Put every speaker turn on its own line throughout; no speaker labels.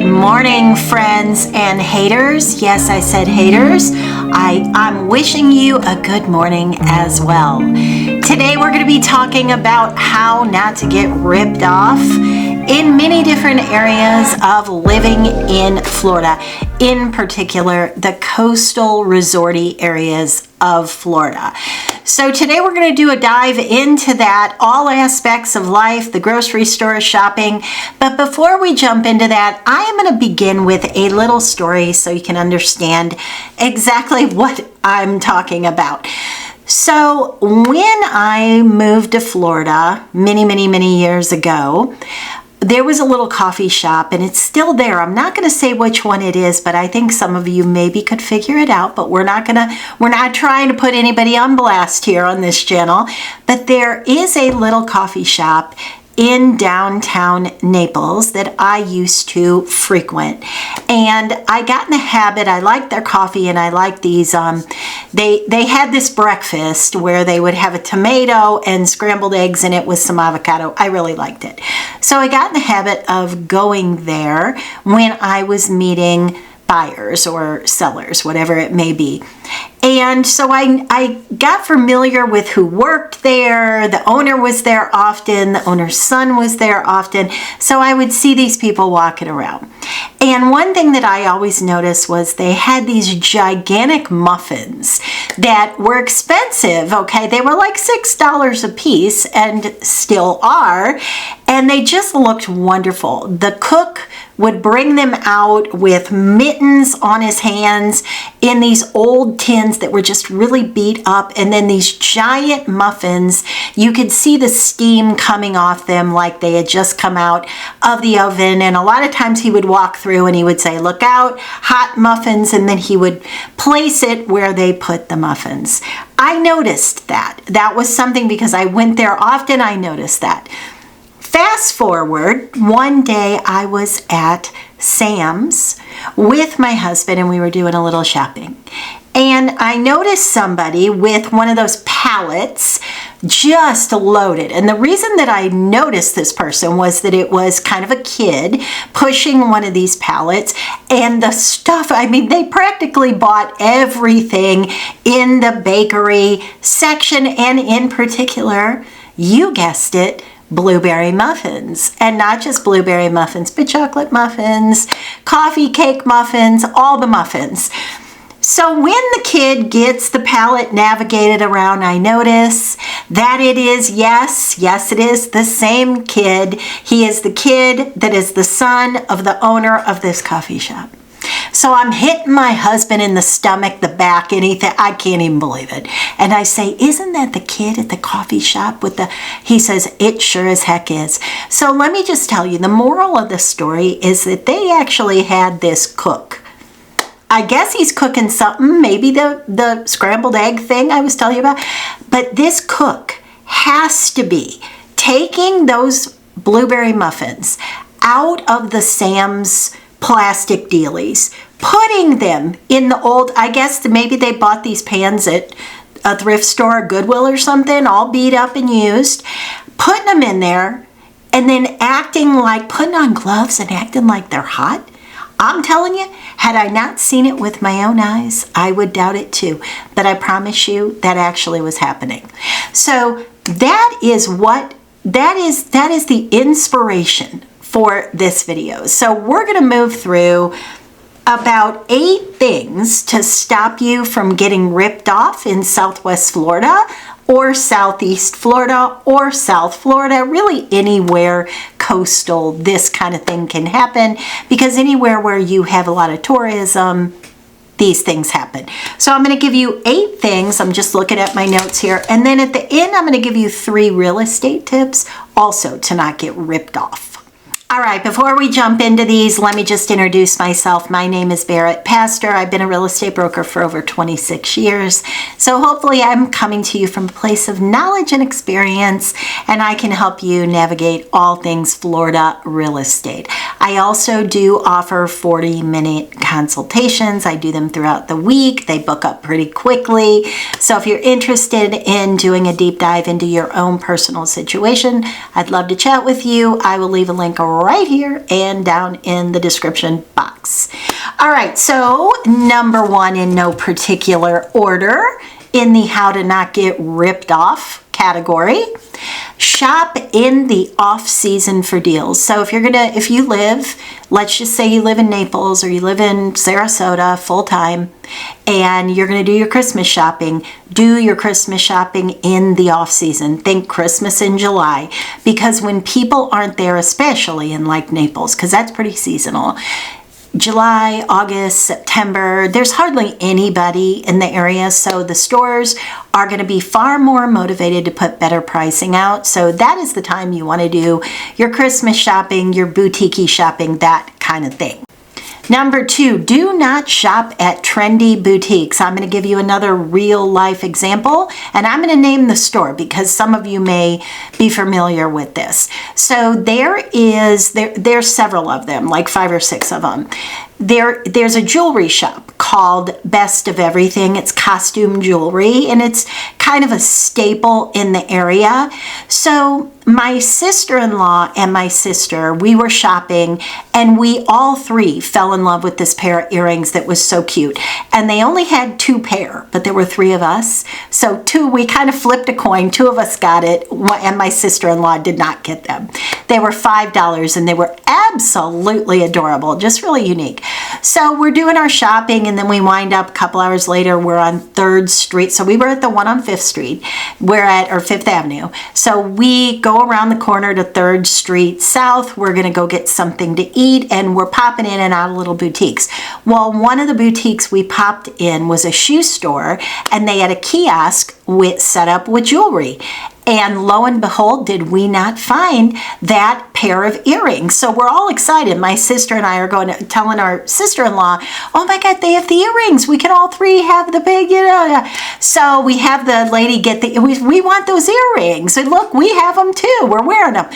Good morning, friends and haters. Yes, I said haters. I'm wishing you a good morning as well. Today we're going to be talking about how not to get ripped off in many different areas of living in Florida, in particular the coastal resorty areas of Florida. So today we're going to do a dive into that, all aspects of life, the grocery store, shopping. But before we jump into that, I am going to begin with a little story so you can understand exactly what I'm talking about. So when I moved to Florida many years ago, there was a little coffee shop, and it's still there. I'm not going to say which one it is, but I think some of you maybe could figure it out, but we're not trying to put anybody on blast here on this channel. But there is a little coffee shop in downtown Naples that I used to frequent. And I got in the habit, I liked their coffee, and I liked these, they had this breakfast where they would have a tomato and scrambled eggs in it with some avocado. I really liked it. So I got in the habit of going there when I was meeting buyers or sellers, whatever it may be. And so I got familiar with who worked there. The owner was there often. The owner's son was there often. So I would see these people walking around. And one thing that I always noticed was they had these gigantic muffins that were expensive, okay? They were like $6 a piece and still are. And they just looked wonderful. The cook would bring them out with mittens on his hands in these old tins that were just really beat up, and then these giant muffins, you could see the steam coming off them like they had just come out of the oven. And a lot of times he would walk through and he would say, "Look out, hot muffins," and then he would place it where they put the muffins. I noticed that. That was something, because I went there often, I noticed that. Fast forward, one day I was at Sam's with my husband and we were doing a little shopping. And I noticed somebody with one of those pallets just loaded. And the reason that I noticed this person was that it was kind of a kid pushing one of these pallets, and the stuff, I mean, they practically bought everything in the bakery section, and in particular, you guessed it, blueberry muffins. And not just blueberry muffins, but chocolate muffins, coffee cake muffins, all the muffins. So when the kid gets the pallet navigated around, I notice that it is, yes, it is the same kid. He is the kid that is the son of the owner of this coffee shop. So I'm hitting my husband in the stomach, the back, and I can't even believe it. And I say, "Isn't that the kid at the coffee shop with the," he says, "It sure as heck is." So let me just tell you, the moral of the story is that they actually had this cook. I guess he's cooking something, maybe the scrambled egg thing I was telling you about. But this cook has to be taking those blueberry muffins out of the Sam's plastic dealies, putting them in the old, I guess maybe they bought these pans at a thrift store or Goodwill or something, all beat up and used, putting them in there, and then putting on gloves and acting like they're hot. I'm telling you, had I not seen it with my own eyes, I would doubt it too. But I promise you that actually was happening. So that is the inspiration for this video. So we're going to move through about 8 things to stop you from getting ripped off in Southwest Florida or Southeast Florida or South Florida, really anywhere coastal this kind of thing can happen, because anywhere where you have a lot of tourism, these things happen. So I'm going to give you 8 things. I'm just looking at my notes here. And then at the end, I'm going to give you 3 real estate tips also to not get ripped off. All right, before we jump into these, let me just introduce myself. My name is Barrett Pastor. I've been a real estate broker for over 26 years. So hopefully I'm coming to you from a place of knowledge and experience, and I can help you navigate all things Florida real estate. I also do offer 40-minute consultations. I do them throughout the week. They book up pretty quickly. So if you're interested in doing a deep dive into your own personal situation, I'd love to chat with you. I will leave a link right here and down in the description box. All right, so number one in no particular order in the how to not get ripped off category, shop in the off season for deals. So if you live, let's just say you live in Naples or you live in Sarasota full time and you're going to do your Christmas shopping, do your Christmas shopping in the off season. Think Christmas in July, because when people aren't there, especially in like Naples, because that's pretty seasonal, July, August, September, there's hardly anybody in the area, so the stores are going to be far more motivated to put better pricing out. So that is the time you want to do your Christmas shopping, your boutique shopping, that kind of thing. Number two, do not shop at trendy boutiques. I'm going to give you another real life example, and I'm going to name the store because some of you may be familiar with this. So there's several of them, like 5 or 6 of them. There's a jewelry shop called Best of Everything. It's costume jewelry, and it's kind of a staple in the area. So my sister-in-law and my sister, we were shopping, and we all three fell in love with this pair of earrings that was so cute. And they only had 2 pair, but there were 3 of us. So we kind of flipped a coin. 2 of us got it, and my sister-in-law did not get them. They were $5, and they were absolutely adorable, just really unique. So we're doing our shopping, and then we wind up a couple hours later, we're on 3rd Street. So we were at the one on 5th Street. We're at 5th Avenue. So we go around the corner to 3rd Street South. We're going to go get something to eat, and we're popping in and out of little boutiques. Well, one of the boutiques we popped in was a shoe store, and they had a kiosk set up with jewelry. And lo and behold, did we not find that pair of earrings? So we're all excited. My sister and I are telling our sister-in-law, oh my God, they have the earrings. We can all 3 have the big, So we have the lady get we want those earrings. And look, we have them too. We're wearing them.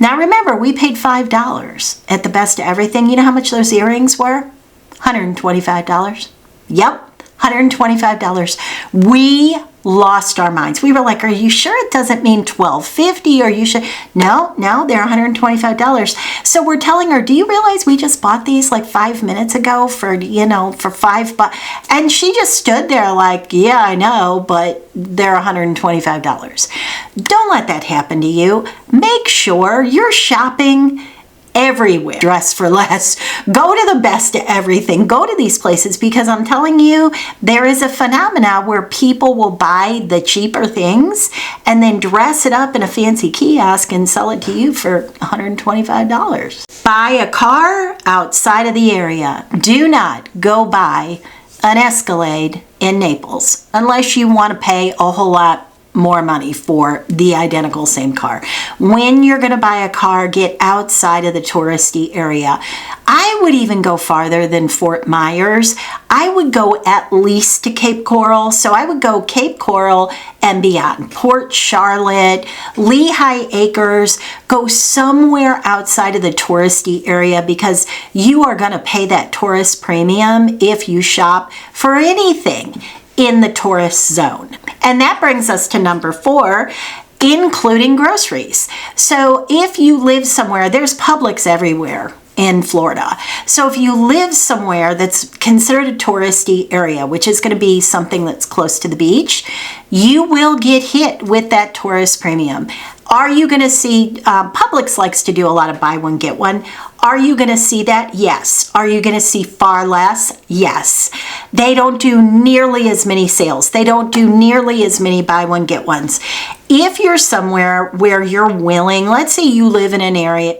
Now remember, we paid $5 at the Best of Everything. You know how much those earrings were? $125. Yep, $125. We lost our minds. We were like, are you sure it doesn't mean $12.50? Are you sure? No, they're $125. So we're telling her, do you realize we just bought these like 5 minutes ago for $5? And she just stood there like, yeah, I know, but they're $125. Don't let that happen to you. Make sure you're shopping everywhere. Dress for less. Go to the Best of Everything. Go to these places, because I'm telling you, there is a phenomena where people will buy the cheaper things and then dress it up in a fancy kiosk and sell it to you for $125. Buy a car outside of the area. Do not go buy an Escalade in Naples unless you want to pay a whole lot more money for the identical same car. When you're going to buy a car, get outside of the touristy area. I would even go farther than Fort Myers. I would go at least to Cape Coral. So I would go Cape Coral and beyond. Port Charlotte, Lehigh Acres. Go somewhere outside of the touristy area, because you are going to pay that tourist premium if you shop for anything in the tourist zone. And that brings us to number 4, including groceries. So if you live somewhere, there's Publix everywhere in Florida. So if you live somewhere that's considered a touristy area, which is going to be something that's close to the beach, you will get hit with that tourist premium. Are you going to see, Publix likes to do a lot of buy one, get one. Are you going to see that? Yes. Are you going to see far less? Yes. They don't do nearly as many sales. They don't do nearly as many buy one, get ones. If you're somewhere where you're willing, let's say you live in an area,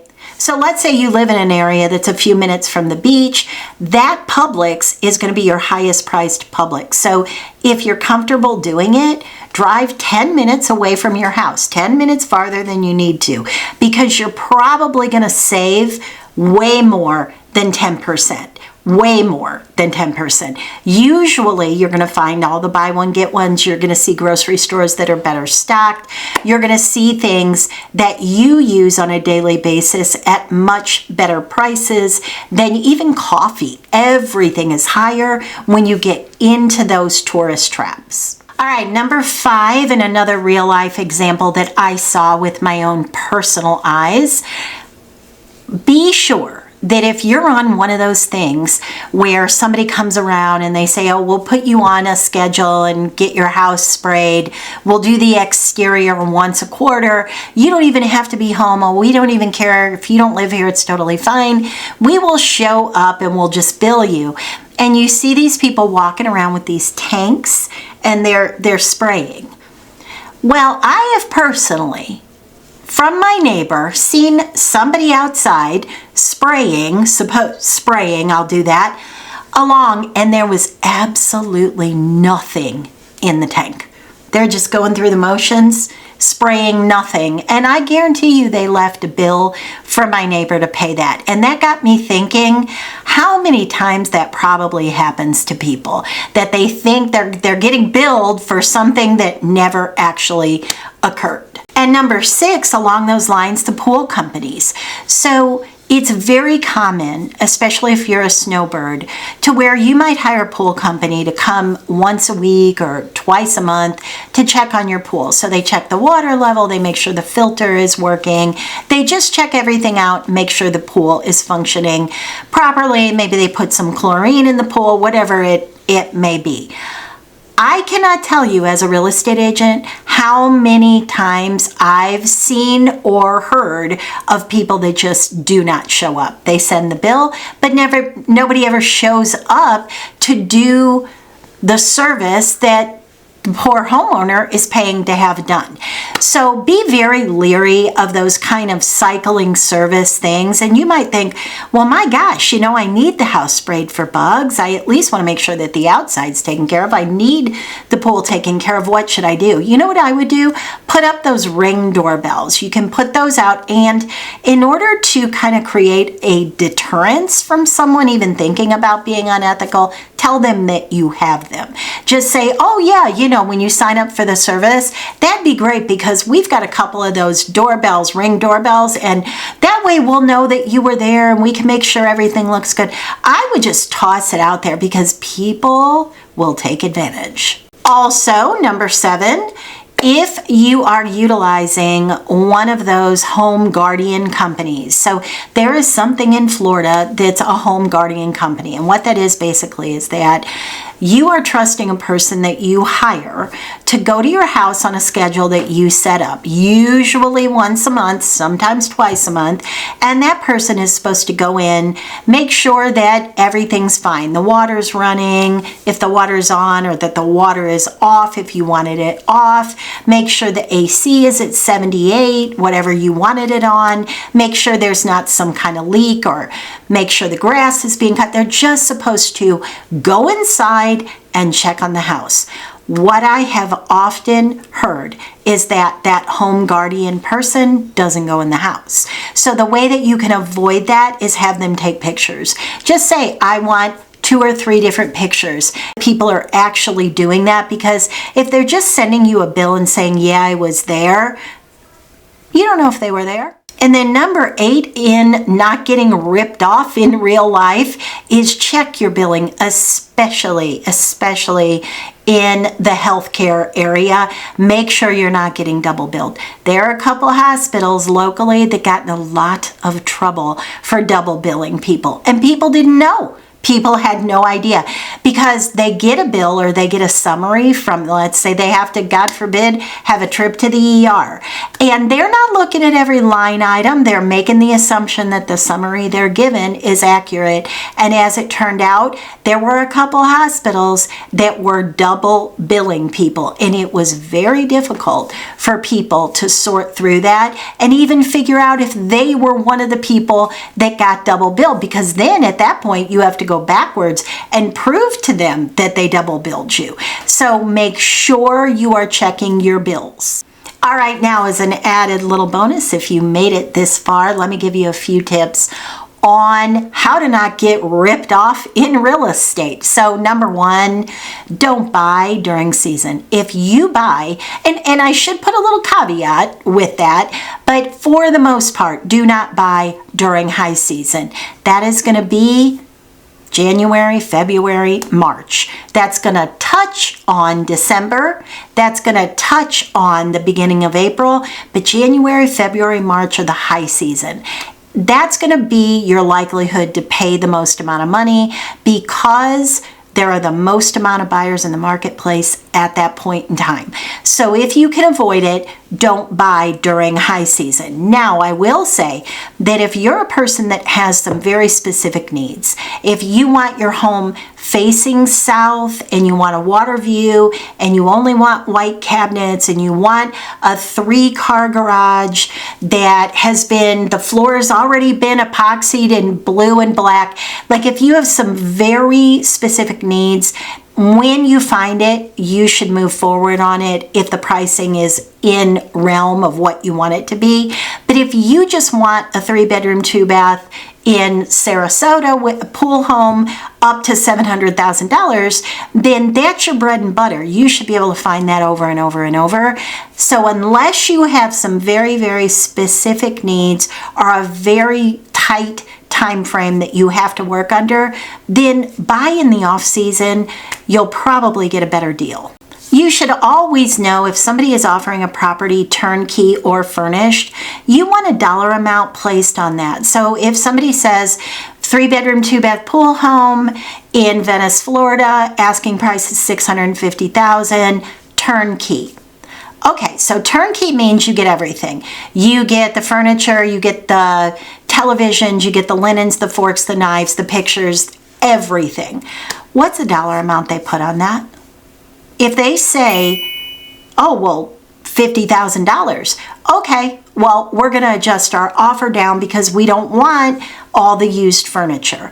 that's a few minutes from the beach, that Publix is going to be your highest priced Publix. So if you're comfortable doing it, drive 10 minutes away from your house, 10 minutes farther than you need to, because you're probably going to save way more than 10%. Way more than 10%. Usually you're going to find all the buy one, get ones. You're going to see grocery stores that are better stocked. You're going to see things that you use on a daily basis at much better prices than even coffee. Everything is higher when you get into those tourist traps. All right, number 5, and another real life example that I saw with my own personal eyes. be sure that if you're on one of those things where somebody comes around and they say, oh, we'll put you on a schedule and get your house sprayed, we'll do the exterior once a quarter, you don't even have to be home, oh, we don't even care, if you don't live here, it's totally fine, we will show up and we'll just bill you. And you see these people walking around with these tanks and they're spraying. Well, I have personally, from my neighbor, seen somebody outside spraying, I'll do that, along, and there was absolutely nothing in the tank. They're just going through the motions, spraying nothing. And I guarantee you they left a bill for my neighbor to pay that. And that got me thinking how many times that probably happens to people, that they think they're getting billed for something that never actually occurred. And number 6, along those lines, the pool companies. So it's very common, especially if you're a snowbird, to where you might hire a pool company to come once a week or twice a month to check on your pool. So they check the water level, they make sure the filter is working, they just check everything out, make sure the pool is functioning properly. Maybe they put some chlorine in the pool, whatever it may be. I cannot tell you as a real estate agent how many times I've seen or heard of people that just do not show up. They send the bill, but nobody ever shows up to do the service that the poor homeowner is paying to have done. So be very leery of those kind of cycling service things. And you might think, well, my gosh, I need the house sprayed for bugs. I at least want to make sure that the outside's taken care of. I need the pool taken care of. What should I do? You know what I would do? Put up those Ring doorbells. You can put those out. And in order to kind of create a deterrence from someone even thinking about being unethical, tell them that you have them. Just say, oh yeah, when you sign up for the service, that'd be great because we've got a couple of those doorbells, Ring doorbells, and that way we'll know that you were there and we can make sure everything looks good. I would just toss it out there because people will take advantage. Also, number 7, if you are utilizing one of those home guardian companies. So there is something in Florida that's a home guardian company. And what that is basically is that you are trusting a person that you hire to go to your house on a schedule that you set up, usually once a month, sometimes twice a month. And that person is supposed to go in, make sure that everything's fine. The water's running, if the water's on, or that the water is off if you wanted it off. Make sure the AC is at 78, whatever you wanted it on. Make sure there's not some kind of leak, or make sure the grass is being cut. They're just supposed to go inside and check on the house. What I have often heard is that home guardian person doesn't go in the house. So the way that you can avoid that is have them take pictures. Just say, I want 2 or 3 different pictures. People are actually doing that, because if they're just sending you a bill and saying, yeah, I was there, you don't know if they were there. And then number 8 in not getting ripped off in real life is check your billing, especially in the healthcare area. Make sure you're not getting double billed. There are a couple hospitals locally that got in a lot of trouble for double billing people, and people didn't know. People had no idea, because they get a bill or they get a summary from, let's say they have to, God forbid, have a trip to the ER. And they're not looking at every line item. They're making the assumption that the summary they're given is accurate. And as it turned out, there were a couple hospitals that were double billing people. And it was very difficult for people to sort through that and even figure out if they were one of the people that got double billed. Because then at that point, you have to go backwards and prove to them that they double billed you. So make sure you are checking your bills. All right, now as an added little bonus, if you made it this far, let me give you a few tips on how to not get ripped off in real estate. So number 1, don't buy during season. If you buy, and I should put a little caveat with that, but for the most part, do not buy during high season. That is going to be January, February, March. That's going to touch on December. That's going to touch on the beginning of April. But January, February, March are the high season. that's going to be your likelihood to pay the most amount of money, because there are the most amount of buyers in the marketplace at that point in time. So if you can avoid it, don't buy during high season. Now, I will say that if you're a person that has some very specific needs, if you want your home facing south and you want a water view and you only want white cabinets and you want a 3-car garage that has been, the floor has already been epoxied in blue and black, like if you have some very specific needs, when you find it, you should move forward on it if the pricing is in realm of what you want it to be. But if you just want a 3-bedroom, 2-bath in Sarasota with a pool home up to $700,000, then that's your bread and butter. You should be able to find that over and over and over. So unless you have some very, very specific needs or a very tight time frame that you have to work under, then buy in the off season. You'll probably get a better deal. You should always know if somebody is offering a property turnkey or furnished, you want a dollar amount placed on that. So if somebody says 3-bedroom, 2-bath pool home in Venice, Florida, asking price is $650,000, turnkey. Okay, so turnkey means you get everything. You get the furniture, you get the televisions, you get the linens, the forks, the knives, the pictures, everything. What's the dollar amount they put on that? If they say, oh, well, $50,000. Okay, well, we're going to adjust our offer down because we don't want all the used furniture.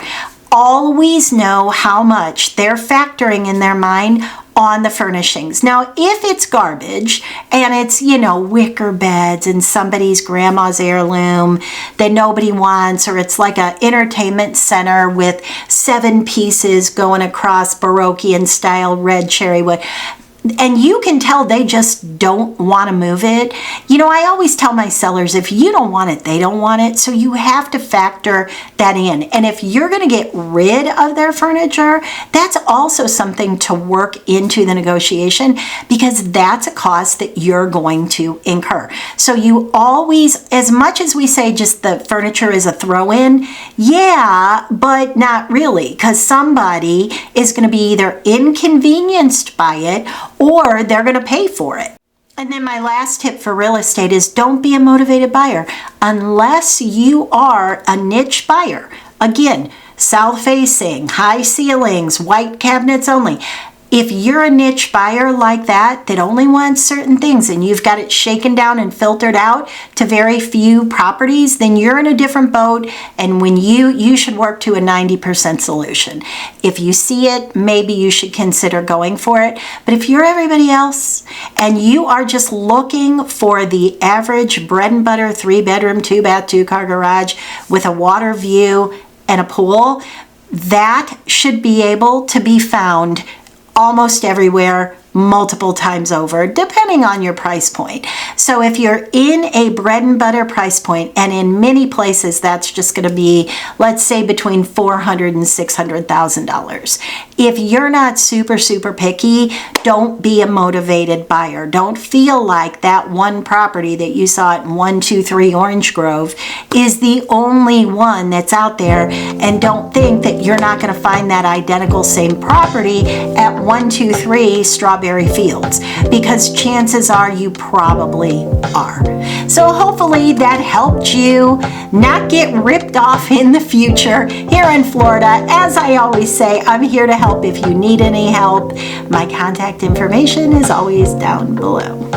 Always know how much they're factoring in their mind on the furnishings. Now, if it's garbage and it's, wicker beds and somebody's grandma's heirloom that nobody wants, or it's like an entertainment center with 7 pieces going across Baroque style red cherry wood, and you can tell they just don't want to move it. I always tell my sellers, if you don't want it, they don't want it. So you have to factor that in. And if you're going to get rid of their furniture, that's also something to work into the negotiation, because that's a cost that you're going to incur. So you always, as much as we say just the furniture is a throw-in, yeah, but not really, because somebody is going to be either inconvenienced by it or they're going to pay for it. And then my last tip for real estate is don't be a motivated buyer unless you are a niche buyer. Again, south facing, high ceilings, white cabinets only. If you're a niche buyer like that only wants certain things and you've got it shaken down and filtered out to very few properties, then you're in a different boat, and when you should work to a 90% solution. If you see it, maybe you should consider going for it. But if you're everybody else and you are just looking for the average bread and butter 3-bedroom, 2-bath, 2-car garage with a water view and a pool, that should be able to be found almost everywhere, multiple times over, depending on your price point. So if you're in a bread and butter price point, and in many places that's just going to be, let's say, between $400,000 and $600,000. If you're not super picky, don't be a motivated buyer. Don't feel like that one property that you saw at 123 Orange Grove is the only one that's out there, and don't think that you're not going to find that identical same property at 123 Strawberry Fields, because chances are you probably are. So hopefully that helped you not get ripped off in the future here in Florida. As I always say, I'm here to help if you need any help. My contact information is always down below.